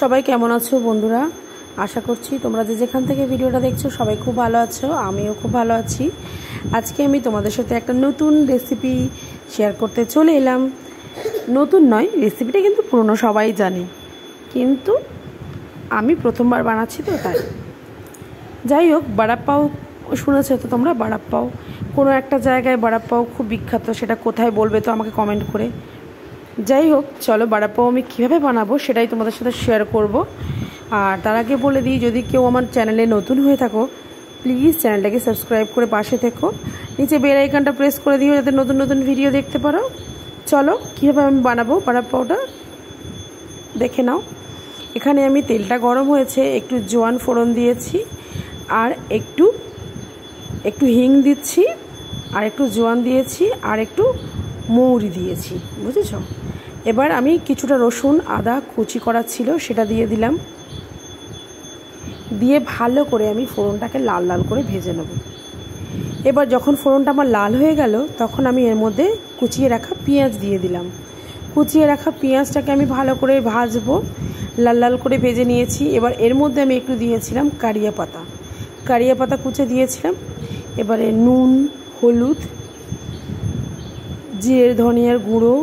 সবাই কেমন আছো বন্ধুরা? আশা করছি তোমরা যেখান থেকে ভিডিওটা দেখছো সবাই খুব ভালো আছো, আমিও খুব ভালো আছি। আজকে আমি তোমাদের সাথে একটা নতুন রেসিপি শেয়ার করতে চলে এলাম। নতুন নয়, রেসিপিটা কিন্তু পুরনো, সবাই জানে, কিন্তু আমি প্রথমবার বানাচ্ছি তো তাই। যাই হোক, বড়া পাও শুনেছো তো তোমরা? বড়া পাও কোনো একটা জায়গায় বড়া পাও খুব বিখ্যাত, সেটা কোথায় বলবে তো আমাকে কমেন্ট করে। যাই হোক, চলো বড়া পাও আমি কীভাবে বানাবো সেটাই তোমাদের সাথে শেয়ার করব। আর তার আগে বলে দিই, যদি কেউ আমার চ্যানেলে নতুন হয়ে থাকো প্লিজ চ্যানেলটাকে সাবস্ক্রাইব করে পাশে থেকো, নিচে বেল আইকনটা প্রেস করে দিও যাতে নতুন নতুন ভিডিও দেখতে পারো। চলো কীভাবে আমি বানাবো বড়া পাওটা দেখে নাও। এখানে আমি তেলটা গরম হয়েছে, একটু জোয়ান ফোড়ন দিয়েছি, আর একটু হিং দিচ্ছি, আর একটু জোয়ান দিয়েছি, আর একটু মৌরি দিয়েছি, বুঝেছো? এবার আমি কিছুটা রসুন আদা কুচি করা ছিল সেটা দিয়ে দিলাম, দিয়ে ভালো করে আমি ফোড়নটাকে লাল লাল করে ভেজে নেব। এবার যখন ফোড়নটা আমার লাল হয়ে গেল তখন আমি এর মধ্যে কুচিয়ে রাখা পেঁয়াজ দিয়ে দিলাম। কুচিয়ে রাখা পেঁয়াজটাকে আমি ভালো করে ভাজবো, লাল লাল করে ভেজে নিয়েছি। এবার এর মধ্যে আমি একটু দিয়েছিলাম কারিয়া পাতা কুচে দিয়েছিলাম। এবারে নুন, হলুদ, জিরে ধনিয়ার গুঁড়ো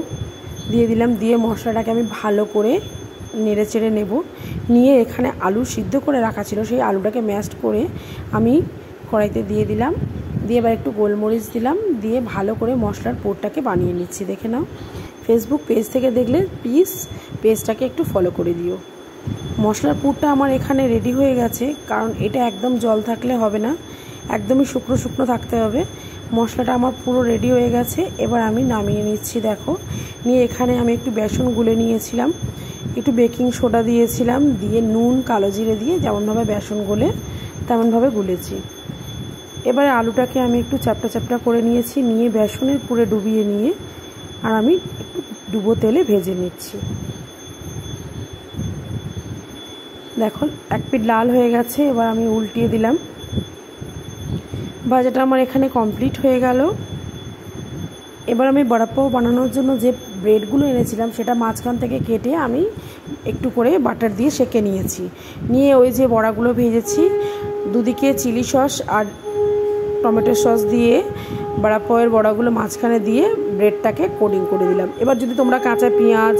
দিয়ে দিলাম, দিয়ে মশলাটাকে আমি ভালো করে নেড়ে চেড়ে নেব। নিয়ে এখানে আলু সিদ্ধ করে রাখা ছিল, সেই আলুটাকে ম্যাশড করে আমি কড়াইতে দিয়ে দিলাম, দিয়ে এবার একটু গোলমরিচ দিলাম, দিয়ে ভালো করে মশলার পুরটাকে বানিয়ে নিচ্ছি। দেখে নাও, ফেসবুক পেজ থেকে দেখলে প্লিজ পেজটাকে একটু ফলো করে দিও। মশলার পুরটা আমার এখানে রেডি হয়ে গেছে, কারণ এটা একদম জল থাকলে হবে না, একদমই শুকনো শুকনো থাকতে হবে। মশলাটা আমার পুরো রেডি হয়ে গেছে, এবার আমি নামিয়ে নিচ্ছি। দেখো, নিয়ে এখানে আমি একটু বেসন গুলে নিয়েছিলাম, একটু বেকিং সোডা দিয়েছিলাম, দিয়ে নুন কালো জিরে দিয়ে যেমনভাবে বেসন গুলে তেমনভাবে গুলেছি। এবারে আলুটাকে আমি একটু চ্যাপটা চ্যাপটা করে নিয়েছি, নিয়ে বেসনের পুরে ডুবিয়ে নিয়ে আর আমি একটু ডুবো তেলে ভেজে নিচ্ছি। দেখো এক পিঠ লাল হয়ে গেছে, এবার আমি উল্টিয়ে দিলাম। ভাজাটা আমার এখানে কমপ্লিট হয়ে গেল। এবার আমি বড়া পাও বানানোর জন্য যে ব্রেডগুলো এনেছিলাম সেটা মাঝখান থেকে কেটে আমি একটু করে বাটার দিয়ে সেঁকে নিয়েছি। নিয়ে ওই যে বড়াগুলো ভেজেছি, দুদিকে চিলি সস আর টমেটো সস দিয়ে বড়া পাওয়ের বড়াগুলো মাঝখানে দিয়ে ব্রেডটাকে কোটিং করে দিলাম। এবার যদি তোমরা কাঁচা পেঁয়াজ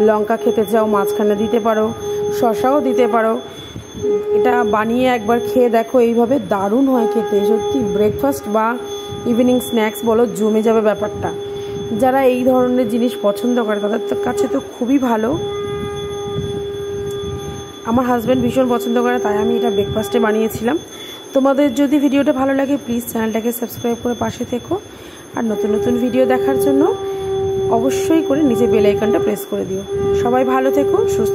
লঙ্কা খেতে চাও মাঝখানে দিতে পারো, শসাও দিতে পারো। এটা বানিয়ে একবার খেয়ে দেখো, এইভাবে দারুণ হয় খেতে, সত্যি ব্রেকফাস্ট বা ইভিনিং স্ন্যাক্স বলো, জমে যাবে ব্যাপারটা। যারা এই ধরনের জিনিস পছন্দ করে তাদের কাছে তো খুবই ভালো। আমার হাজব্যান্ড ভীষণ পছন্দ করে, তাই আমি এটা ব্রেকফাস্টে বানিয়েছিলাম। তোমাদের যদি ভিডিওটা ভালো লাগে প্লিজ চ্যানেলটাকে সাবস্ক্রাইব করে পাশে থেকো, আর নতুন নতুন ভিডিও দেখার জন্য অবশ্যই করে নিচে বেল আইকনটা প্রেস করে দিও। সবাই ভালো থেকো, সুস্থ